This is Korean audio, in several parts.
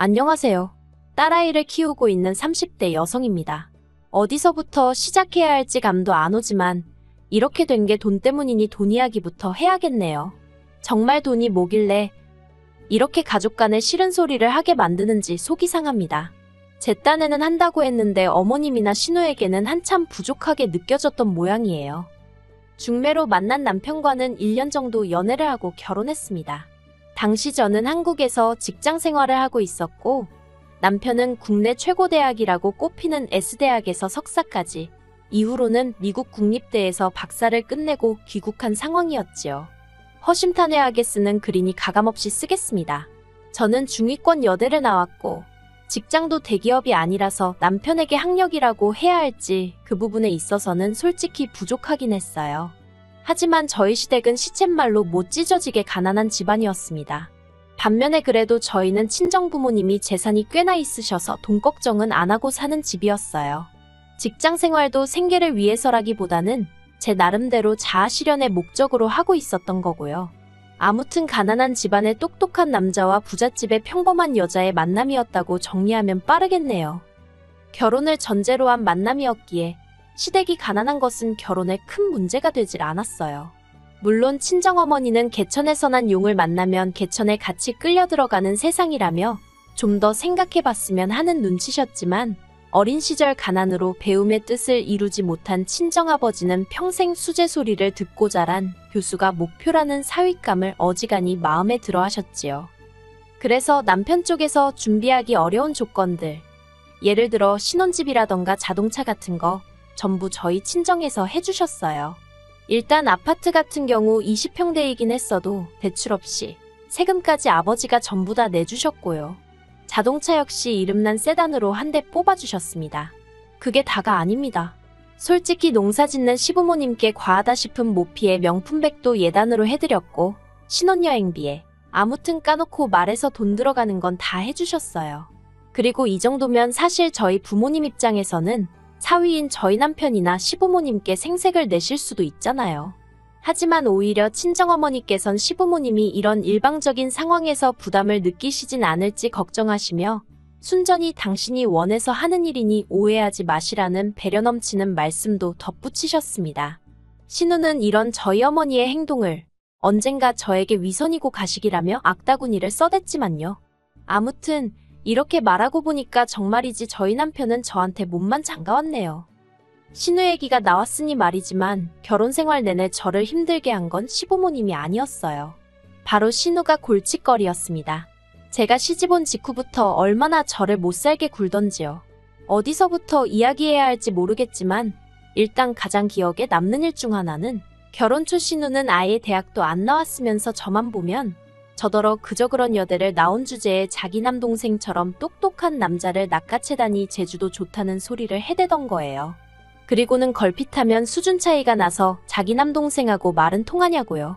안녕하세요. 딸아이를 키우고 있는 30대 여성입니다. 어디서부터 시작해야 할지 감도 안 오지만 이렇게 된 게 돈 때문이니 돈 이야기부터 해야겠네요. 정말 돈이 뭐길래 이렇게 가족 간에 싫은 소리를 하게 만드는지 속이 상합니다. 제 딴에는 한다고 했는데 어머님이나 신우에게는 한참 부족하게 느껴졌던 모양이에요. 중매로 만난 남편과는 1년 정도 연애를 하고 결혼했습니다. 당시 저는 한국에서 직장 생활을 하고 있었고 남편은 국내 최고 대학이라고 꼽히는 S대학에서 석사까지, 이후로는 미국 국립대에서 박사를 끝내고 귀국한 상황이었지요. 허심탄회하게 쓰는 글이니 가감없이 쓰겠습니다. 저는 중위권 여대를 나왔고 직장도 대기업이 아니라서 남편에게 학력이라고 해야 할지 그 부분에 있어서는 솔직히 부족하긴 했어요. 하지만 저희 시댁은 시쳇말로 못 찢어지게 가난한 집안이었습니다. 반면에 그래도 저희는 친정부모님이 재산이 꽤나 있으셔서 돈 걱정은 안 하고 사는 집이었어요. 직장 생활도 생계를 위해서라기보다는 제 나름대로 자아실현의 목적으로 하고 있었던 거고요. 아무튼 가난한 집안의 똑똑한 남자와 부잣집의 평범한 여자의 만남이었다고 정리하면 빠르겠네요. 결혼을 전제로 한 만남이었기에 시댁이 가난한 것은 결혼에 큰 문제가 되질 않았어요. 물론 친정어머니는 개천에서 난 용을 만나면 개천에 같이 끌려 들어가는 세상이라며 좀 더 생각해봤으면 하는 눈치셨지만 어린 시절 가난으로 배움의 뜻을 이루지 못한 친정아버지는 평생 수제소리를 듣고 자란 교수가 목표라는 사윗감을 어지간히 마음에 들어 하셨지요. 그래서 남편 쪽에서 준비하기 어려운 조건들, 예를 들어 신혼집이라던가 자동차 같은 거 전부 저희 친정에서 해주셨어요. 일단 아파트 같은 경우 20평대이긴 했어도 대출 없이 세금까지 아버지가 전부 다 내주셨고요. 자동차 역시 이름난 세단으로 한 대 뽑아주셨습니다. 그게 다가 아닙니다. 솔직히 농사짓는 시부모님께 과하다 싶은 모피에 명품백도 예단으로 해드렸고 신혼여행비에 아무튼 까놓고 말해서 돈 들어가는 건 다 해주셨어요. 그리고 이 정도면 사실 저희 부모님 입장에서는 사위인 저희 남편이나 시부모님께 생색을 내실 수도 있잖아요. 하지만 오히려 친정어머니께선 시부모님이 이런 일방적인 상황에서 부담을 느끼시진 않을지 걱정하시며 순전히 당신이 원해서 하는 일이니 오해하지 마시라는 배려 넘치는 말씀도 덧붙이셨습니다. 신우는 이런 저희 어머니의 행동을 언젠가 저에게 위선이고 가식이라며 악다구니를 써댔지만요. 아무튼 이렇게 말하고 보니까 정말이지 저희 남편은 저한테 몸만 장가왔네요. 신우 얘기가 나왔으니 말이지만 결혼 생활 내내 저를 힘들게 한 건 시부모님이 아니었어요. 바로 신우가 골칫거리였습니다. 제가 시집 온 직후부터 얼마나 저를 못살게 굴던지요. 어디서부터 이야기해야 할지 모르겠지만 일단 가장 기억에 남는 일 중 하나는 결혼 초 신우는 아예 대학도 안 나왔으면서 저만 보면 저더러 그저 그런 여대를 나온 주제에 자기 남동생처럼 똑똑한 남자를 낚아채다니 제주도 좋다는 소리를 해대던 거예요. 그리고는 걸핏하면 수준 차이가 나서 자기 남동생하고 말은 통하냐고요.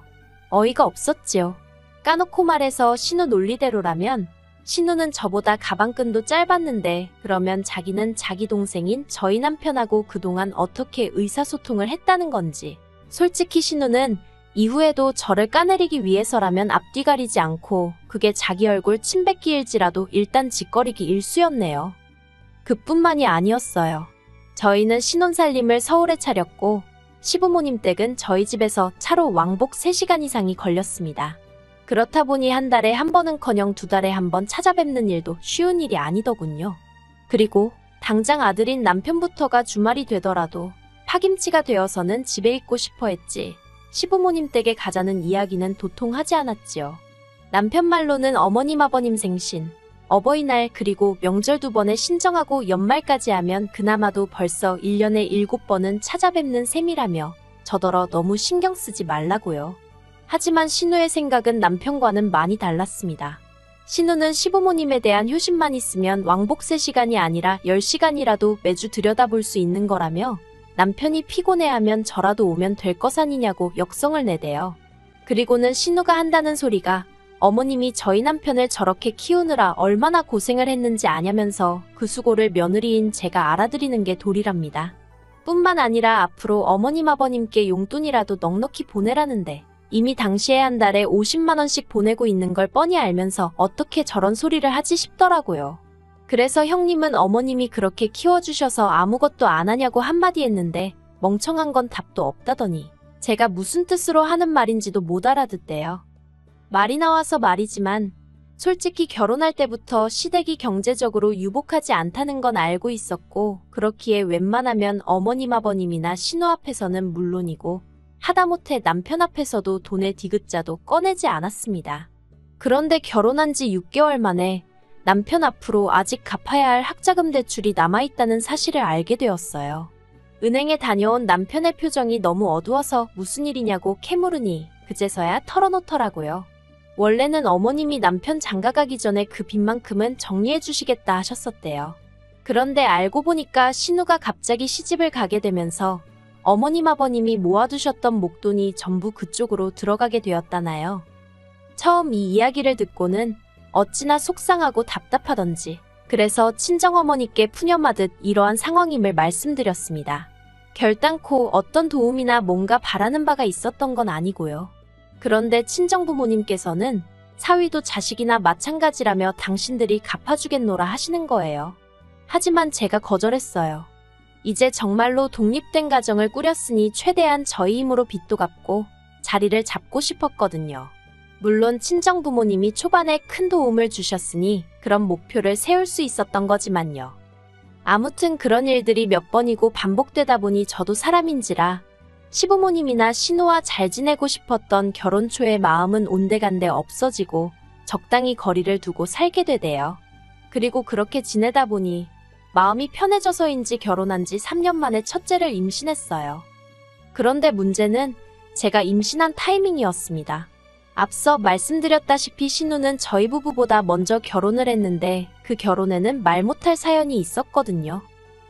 어이가 없었지요. 까놓고 말해서 신우 논리대로라면 신우는 저보다 가방끈도 짧았는데 그러면 자기는 자기 동생인 저희 남편하고 그동안 어떻게 의사소통을 했다는 건지. 솔직히 신우는 이후에도 저를 까내리기 위해서라면 앞뒤 가리지 않고 그게 자기 얼굴 침뱉기일지라도 일단 짓거리기 일쑤였네요. 그뿐만이 아니었어요. 저희는 신혼살림을 서울에 차렸고 시부모님 댁은 저희 집에서 차로 왕복 3시간 이상이 걸렸습니다. 그렇다 보니 한 달에 한 번은커녕 2달에 한 번 찾아뵙는 일도 쉬운 일이 아니더군요. 그리고 당장 아들인 남편부터가 주말이 되더라도 파김치가 되어서는 집에 있고 싶어 했지 시부모님 댁에 가자는 이야기는 도통 하지 않았지요. 남편 말로는 어머님 아버님 생신, 어버이날 그리고 명절 2번에 신정하고 연말까지 하면 그나마도 벌써 1년에 7번은 찾아뵙는 셈이라며 저더러 너무 신경 쓰지 말라고요. 하지만 신우의 생각은 남편과는 많이 달랐습니다. 신우는 시부모님에 대한 효심만 있으면 왕복 3시간이 아니라 10시간이라도 매주 들여다볼 수 있는 거라며 남편이 피곤해하면 저라도 오면 될 것 아니냐고 역성을 내대요. 그리고는 신우가 한다는 소리가 어머님이 저희 남편을 저렇게 키우느라 얼마나 고생을 했는지 아냐면서 그 수고를 며느리인 제가 알아들이는 게 도리랍니다. 뿐만 아니라 앞으로 어머님 아버님께 용돈이라도 넉넉히 보내라는데 이미 당시에 한 달에 50만 원씩 보내고 있는 걸 뻔히 알면서 어떻게 저런 소리를 하지 싶더라고요. 그래서 형님은 어머님이 그렇게 키워주셔서 아무것도 안 하냐고 한마디 했는데 멍청한 건 답도 없다더니 제가 무슨 뜻으로 하는 말인지도 못 알아듣대요. 말이 나와서 말이지만 솔직히 결혼할 때부터 시댁이 경제적으로 유복하지 않다는 건 알고 있었고 그렇기에 웬만하면 어머님 아버님이나 신우 앞에서는 물론이고 하다못해 남편 앞에서도 돈의 디귿자도 꺼내지 않았습니다. 그런데 결혼한 지 6개월 만에 남편 앞으로 아직 갚아야 할 학자금 대출이 남아있다는 사실을 알게 되었어요. 은행에 다녀온 남편의 표정이 너무 어두워서 무슨 일이냐고 캐물으니 그제서야 털어놓더라고요. 원래는 어머님이 남편 장가가기 전에 그 빚만큼은 정리해 주시겠다 하셨었대요. 그런데 알고 보니까 신우가 갑자기 시집을 가게 되면서 어머님 아버님이 모아두셨던 목돈이 전부 그쪽으로 들어가게 되었다나요. 처음 이 이야기를 듣고는 어찌나 속상하고 답답하던지 그래서 친정어머니께 푸념하듯 이러한 상황임을 말씀드렸습니다. 결단코 어떤 도움이나 뭔가 바라는 바가 있었던 건 아니고요. 그런데 친정부모님께서는 사위도 자식이나 마찬가지라며 당신들이 갚아주겠노라 하시는 거예요. 하지만 제가 거절했어요. 이제 정말로 독립된 가정을 꾸렸으니 최대한 저희 힘으로 빚도 갚고 자리를 잡고 싶었거든요. 물론 친정부모님이 초반에 큰 도움을 주셨으니 그런 목표를 세울 수 있었던 거지만요. 아무튼 그런 일들이 몇 번이고 반복되다 보니 저도 사람인지라 시부모님이나 신우와 잘 지내고 싶었던 결혼 초의 마음은 온데간데 없어지고 적당히 거리를 두고 살게 되대요. 그리고 그렇게 지내다 보니 마음이 편해져서인지 결혼한 지 3년 만에 첫째를 임신했어요. 그런데 문제는 제가 임신한 타이밍이었습니다. 앞서 말씀드렸다시피 신우는 저희 부부보다 먼저 결혼을 했는데 그 결혼에는 말 못할 사연이 있었거든요.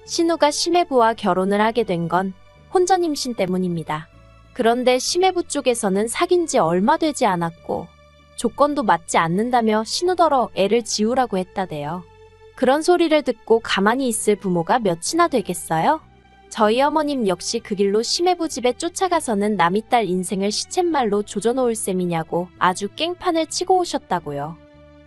신우가 심해부와 결혼을 하게 된 건 혼전 임신 때문입니다. 그런데 심해부 쪽에서는 사귄 지 얼마 되지 않았고 조건도 맞지 않는다며 신우더러 애를 지우라고 했다대요. 그런 소리를 듣고 가만히 있을 부모가 몇이나 되겠어요? 저희 어머님 역시 그 길로 심해부 집에 쫓아가서는 남이 딸 인생을 시쳇말로 조져놓을 셈이냐고 아주 깽판을 치고 오셨다고요.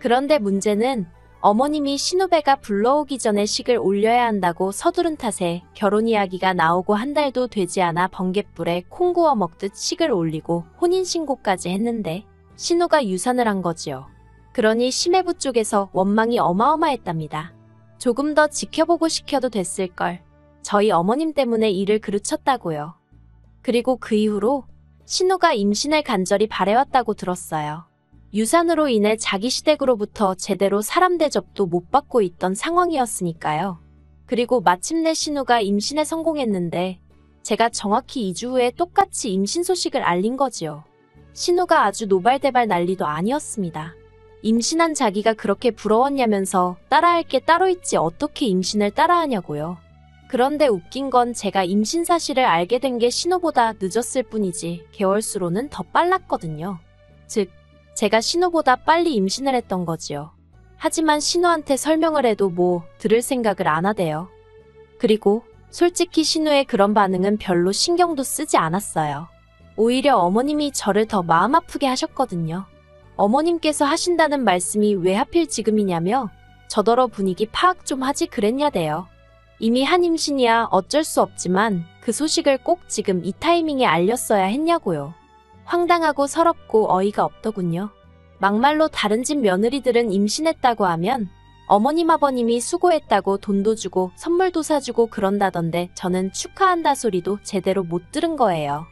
그런데 문제는 어머님이 신우배가 불러오기 전에 식을 올려야 한다고 서두른 탓에 결혼 이야기가 나오고 한 달도 되지 않아 번갯불에 콩 구워 먹듯 식을 올리고 혼인신고까지 했는데 신우가 유산을 한 거지요. 그러니 심해부 쪽에서 원망이 어마어마했답니다. 조금 더 지켜보고 시켜도 됐을걸. 저희 어머님 때문에 일을 그르쳤다고요. 그리고 그 이후로 신우가 임신을 간절히 바래왔다고 들었어요. 유산으로 인해 자기 시댁으로부터 제대로 사람 대접도 못 받고 있던 상황이었으니까요. 그리고 마침내 신우가 임신에 성공했는데 제가 정확히 2주 후에 똑같이 임신 소식을 알린 거지요. 신우가 아주 노발대발 난리도 아니었습니다. 임신한 자기가 그렇게 부러웠냐면서 따라할 게 따로 있지 어떻게 임신을 따라하냐고요. 그런데 웃긴 건 제가 임신 사실을 알게 된 게 신우보다 늦었을 뿐이지 개월수로는 더 빨랐거든요. 즉, 제가 신우보다 빨리 임신을 했던 거지요. 하지만 신우한테 설명을 해도 뭐 들을 생각을 안 하대요. 그리고 솔직히 신우의 그런 반응은 별로 신경도 쓰지 않았어요. 오히려 어머님이 저를 더 마음 아프게 하셨거든요. 어머님께서 하신다는 말씀이 왜 하필 지금이냐며 저더러 분위기 파악 좀 하지 그랬냐대요. 이미 한 임신이야 어쩔 수 없지만 그 소식을 꼭 지금 이 타이밍에 알렸어야 했냐고요. 황당하고 서럽고 어이가 없더군요. 막말로 다른 집 며느리들은 임신했다고 하면 어머님 아버님이 수고했다고 돈도 주고 선물도 사주고 그런다던데 저는 축하한다 소리도 제대로 못 들은 거예요.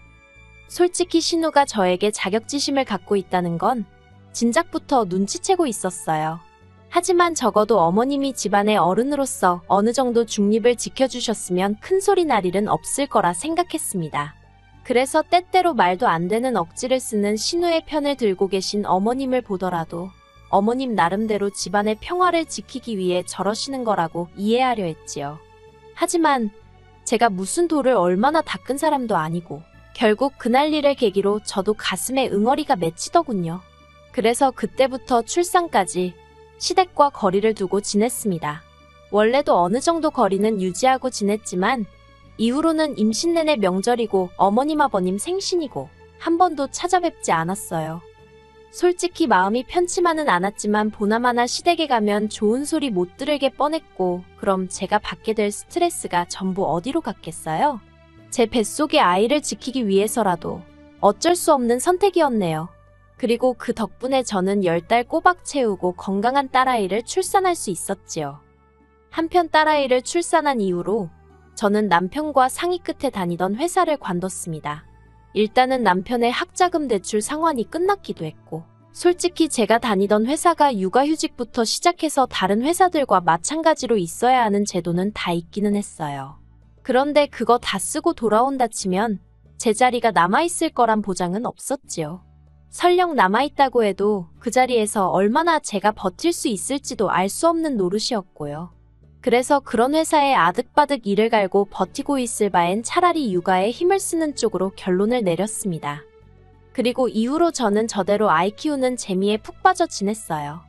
솔직히 신우가 저에게 자격지심을 갖고 있다는 건 진작부터 눈치채고 있었어요. 하지만 적어도 어머님이 집안의 어른으로서 어느 정도 중립을 지켜주셨으면 큰 소리 날 일은 없을 거라 생각했습니다. 그래서 때때로 말도 안 되는 억지를 쓰는 신우의 편을 들고 계신 어머님을 보더라도 어머님 나름대로 집안의 평화를 지키기 위해 저러시는 거라고 이해하려 했지요. 하지만 제가 무슨 돌을 얼마나 닦은 사람도 아니고 결국 그날 일을 계기로 저도 가슴에 응어리가 맺히더군요. 그래서 그때부터 출산까지 시댁과 거리를 두고 지냈습니다. 원래도 어느 정도 거리는 유지하고 지냈지만 이후로는 임신 내내 명절이고 어머님 아버님 생신이고 한 번도 찾아뵙지 않았어요. 솔직히 마음이 편치만은 않았지만 보나마나 시댁에 가면 좋은 소리 못 들을게 뻔했고 그럼 제가 받게 될 스트레스가 전부 어디로 갔겠어요? 제 뱃속의 아이를 지키기 위해서라도 어쩔 수 없는 선택이었네요. 그리고 그 덕분에 저는 10달 꼬박 채우고 건강한 딸아이를 출산할 수 있었지요. 한편 딸아이를 출산한 이후로 저는 남편과 상의 끝에 다니던 회사를 관뒀습니다. 일단은 남편의 학자금 대출 상환이 끝났기도 했고 솔직히 제가 다니던 회사가 육아휴직부터 시작해서 다른 회사들과 마찬가지로 있어야 하는 제도는 다 있기는 했어요. 그런데 그거 다 쓰고 돌아온다 치면 제 자리가 남아있을 거란 보장은 없었지요. 설령 남아있다고 해도 그 자리에서 얼마나 제가 버틸 수 있을지도 알 수 없는 노릇이었고요. 그래서 그런 회사에 아득바득 일을 갈고 버티고 있을 바엔 차라리 육아에 힘을 쓰는 쪽으로 결론을 내렸습니다. 그리고 이후로 저는 저대로 아이 키우는 재미에 푹 빠져 지냈어요.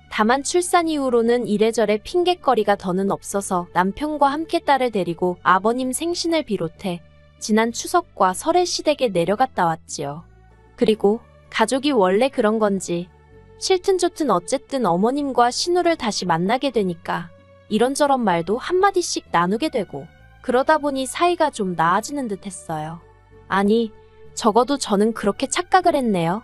다만 출산 이후로는 이래저래 핑곗거리가 더는 없어서 남편과 함께 딸을 데리고 아버님 생신을 비롯해 지난 추석과 설에 시댁에 내려갔다 왔지요. 그리고 가족이 원래 그런 건지 싫든 좋든 어쨌든 어머님과 신우를 다시 만나게 되니까 이런저런 말도 한마디씩 나누게 되고 그러다 보니 사이가 좀 나아지는 듯 했어요. 아니, 적어도 저는 그렇게 착각을 했네요.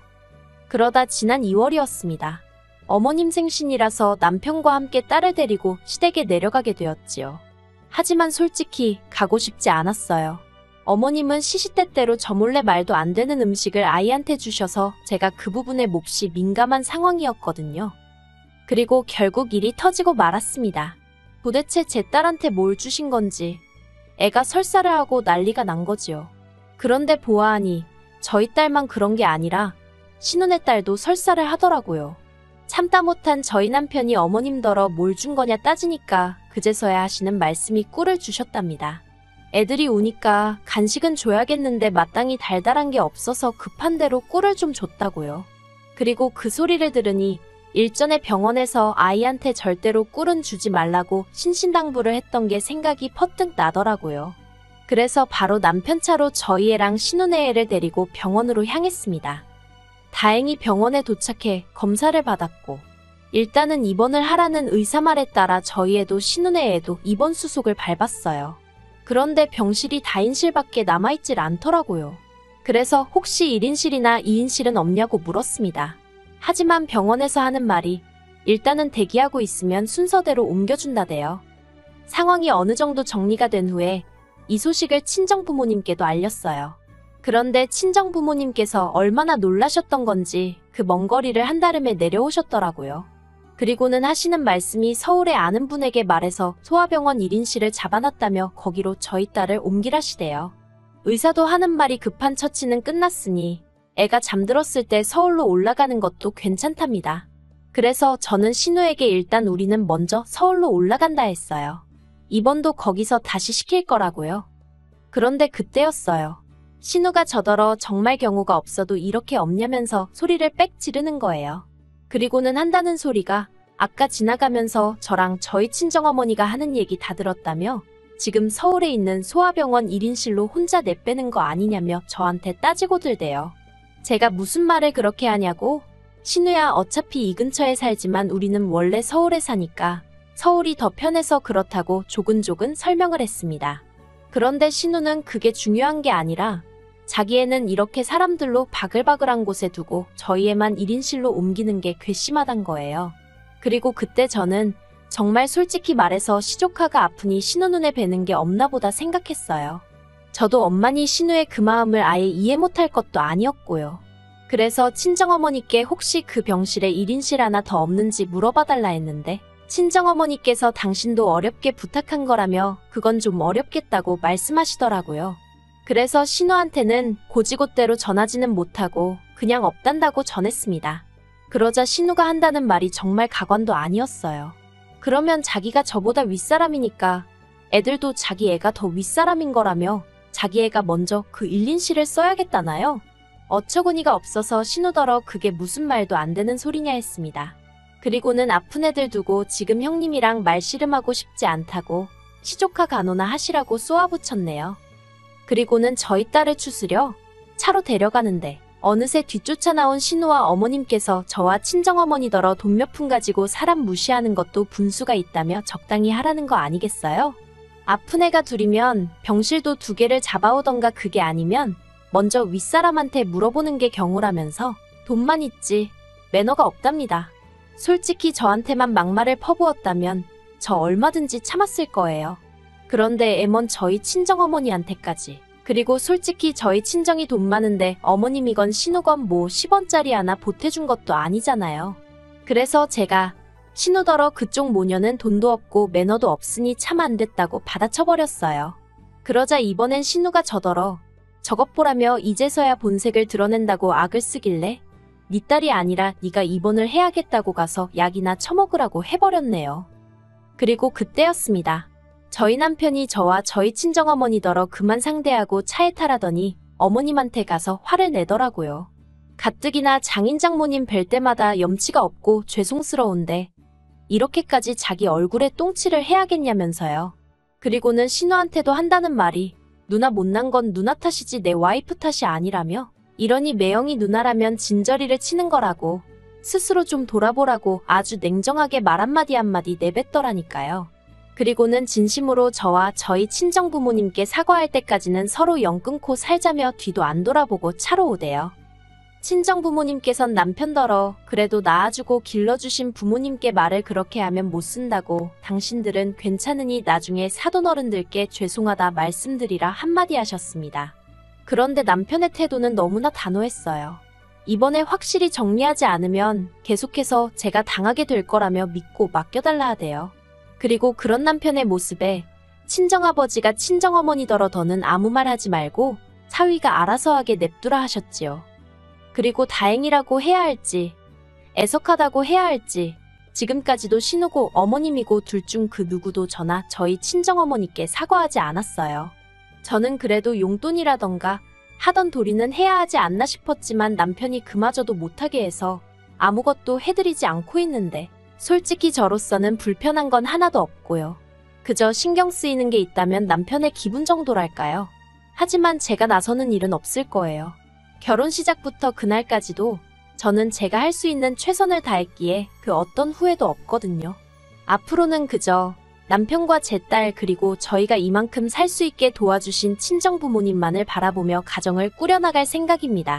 그러다 지난 2월이었습니다. 어머님 생신이라서 남편과 함께 딸을 데리고 시댁에 내려가게 되었지요. 하지만 솔직히 가고 싶지 않았어요. 어머님은 시시때때로 저 몰래 말도 안 되는 음식을 아이한테 주셔서 제가 그 부분에 몹시 민감한 상황이었거든요. 그리고 결국 일이 터지고 말았습니다. 도대체 제 딸한테 뭘 주신 건지 애가 설사를 하고 난리가 난 거지요. 그런데 보아하니 저희 딸만 그런 게 아니라 신혼의 딸도 설사를 하더라고요. 참다 못한 저희 남편이 어머님더러 뭘 준 거냐 따지니까 그제서야 하시는 말씀이 꿀을 주셨답니다. 애들이 우니까 간식은 줘야겠는데 마땅히 달달한 게 없어서 급한 대로 꿀을 좀 줬다고요. 그리고 그 소리를 들으니 일전에 병원에서 아이한테 절대로 꿀은 주지 말라고 신신당부를 했던 게 생각이 퍼뜩 나더라고요. 그래서 바로 남편 차로 저희 애랑 신혼의 애를 데리고 병원으로 향했습니다. 다행히 병원에 도착해 검사를 받았고 일단은 입원을 하라는 의사 말에 따라 저희 애도 신혼의 애도 입원 수속을 밟았어요. 그런데 병실이 다인실밖에 남아있질 않더라고요. 그래서 혹시 1인실이나 2인실은 없냐고 물었습니다. 하지만 병원에서 하는 말이 일단은 대기하고 있으면 순서대로 옮겨준다대요. 상황이 어느 정도 정리가 된 후에 이 소식을 친정부모님께도 알렸어요. 그런데 친정부모님께서 얼마나 놀라셨던 건지 그 먼 거리를 한달음에 내려오셨더라고요. 그리고는 하시는 말씀이 서울에 아는 분에게 말해서 소아병원 1인실을 잡아놨다며 거기로 저희 딸을 옮기라시대요. 의사도 하는 말이 급한 처치는 끝났으니 애가 잠들었을 때 서울로 올라가는 것도 괜찮답니다. 그래서 저는 신우에게 일단 우리는 먼저 서울로 올라간다 했어요. 입원도 거기서 다시 시킬 거라고요. 그런데 그때였어요. 신우가 저더러 정말 경우가 없어도 이렇게 없냐면서 소리를 빽 지르는 거예요. 그리고는 한다는 소리가 아까 지나가면서 저랑 저희 친정어머니가 하는 얘기 다 들었다며 지금 서울에 있는 소아병원 1인실로 혼자 내빼는 거 아니냐며 저한테 따지고 들대요. 제가 무슨 말을 그렇게 하냐고? 신우야, 어차피 이 근처에 살지만 우리는 원래 서울에 사니까 서울이 더 편해서 그렇다고 조근조근 설명을 했습니다. 그런데 신우는 그게 중요한 게 아니라 자기 애는 이렇게 사람들로 바글바글한 곳에 두고 저희 애만 1인실로 옮기는 게 괘씸하단 거예요. 그리고 그때 저는 정말 솔직히 말해서 시조카가 아프니 신우 눈에 뵈는 게 없나 보다 생각했어요. 저도 엄마니 신우의 그 마음을 아예 이해 못할 것도 아니었고요. 그래서 친정어머니께 혹시 그 병실에 1인실 하나 더 없는지 물어봐달라 했는데 친정어머니께서 당신도 어렵게 부탁한 거라며 그건 좀 어렵겠다고 말씀하시더라고요. 그래서 신우한테는 고지곳대로 전하지는 못하고 그냥 없단다고 전했습니다. 그러자 신우가 한다는 말이 정말 가관도 아니었어요. 그러면 자기가 저보다 윗사람이니까 애들도 자기 애가 더 윗사람인 거라며 자기 애가 먼저 그 1인실을 써야겠다나요? 어처구니가 없어서 신우더러 그게 무슨 말도 안 되는 소리냐 했습니다. 그리고는 아픈 애들 두고 지금 형님이랑 말씨름하고 싶지 않다고 시조카 간호나 하시라고 쏘아붙였네요. 그리고는 저희 딸을 추스려 차로 데려가는데 어느새 뒤쫓아 나온 신우와 어머님께서 저와 친정어머니더러 돈 몇 푼 가지고 사람 무시하는 것도 분수가 있다며 적당히 하라는 거 아니겠어요? 아픈 애가 둘이면 병실도 2개를 잡아오던가 그게 아니면 먼저 윗사람한테 물어보는 게 경우라면서 돈만 있지 매너가 없답니다. 솔직히 저한테만 막말을 퍼부었다면 저 얼마든지 참았을 거예요. 그런데 애먼 저희 친정어머니한테까지. 그리고 솔직히 저희 친정이 돈 많은데 어머님이건 신우건 뭐 10원짜리 하나 보태준 것도 아니잖아요. 그래서 제가 신우더러 그쪽 모녀는 돈도 없고 매너도 없으니 참 안 됐다고 받아쳐버렸어요. 그러자 이번엔 신우가 저더러 저것 보라며 이제서야 본색을 드러낸다고 악을 쓰길래 네 딸이 아니라 네가 입원을 해야겠다고 가서 약이나 처먹으라고 해버렸네요. 그리고 그때였습니다. 저희 남편이 저와 저희 친정어머니더러 그만 상대하고 차에 타라더니 어머님한테 가서 화를 내더라고요. 가뜩이나 장인장모님 뵐 때마다 염치가 없고 죄송스러운데 이렇게까지 자기 얼굴에 똥칠을 해야겠냐면서요. 그리고는 신우한테도 한다는 말이 누나 못난 건 누나 탓이지 내 와이프 탓이 아니라며 이러니 매형이 누나라면 진저리를 치는 거라고 스스로 좀 돌아보라고 아주 냉정하게 말 한마디 내뱉더라니까요. 그리고는 진심으로 저와 저희 친정부모님께 사과할 때까지는 서로 영 끊고 살자며 뒤도 안 돌아보고 차로 오대요. 친정부모님께선 남편더러 그래도 낳아주고 길러주신 부모님께 말을 그렇게 하면 못 쓴다고 당신들은 괜찮으니 나중에 사돈어른들께 죄송하다 말씀드리라 한마디 하셨습니다. 그런데 남편의 태도는 너무나 단호했어요. 이번에 확실히 정리하지 않으면 계속해서 제가 당하게 될 거라며 믿고 맡겨달라 하대요. 그리고 그런 남편의 모습에 친정아버지가 친정어머니더러 더는 아무 말 하지 말고 사위가 알아서 하게 냅두라 하셨지요. 그리고 다행이라고 해야 할지 애석하다고 해야 할지 지금까지도 신우고 어머님이고 둘 중 그 누구도 저나 저희 친정어머니께 사과하지 않았어요. 저는 그래도 용돈이라던가 하던 도리는 해야 하지 않나 싶었지만 남편이 그마저도 못하게 해서 아무것도 해드리지 않고 있는데 솔직히 저로서는 불편한 건 하나도 없고요. 그저 신경 쓰이는 게 있다면 남편의 기분 정도랄까요. 하지만 제가 나서는 일은 없을 거예요. 결혼 시작부터 그날까지도 저는 제가 할 수 있는 최선을 다했기에 그 어떤 후회도 없거든요. 앞으로는 그저 남편과 제 딸 그리고 저희가 이만큼 살 수 있게 도와주신 친정부모님만을 바라보며 가정을 꾸려나갈 생각입니다.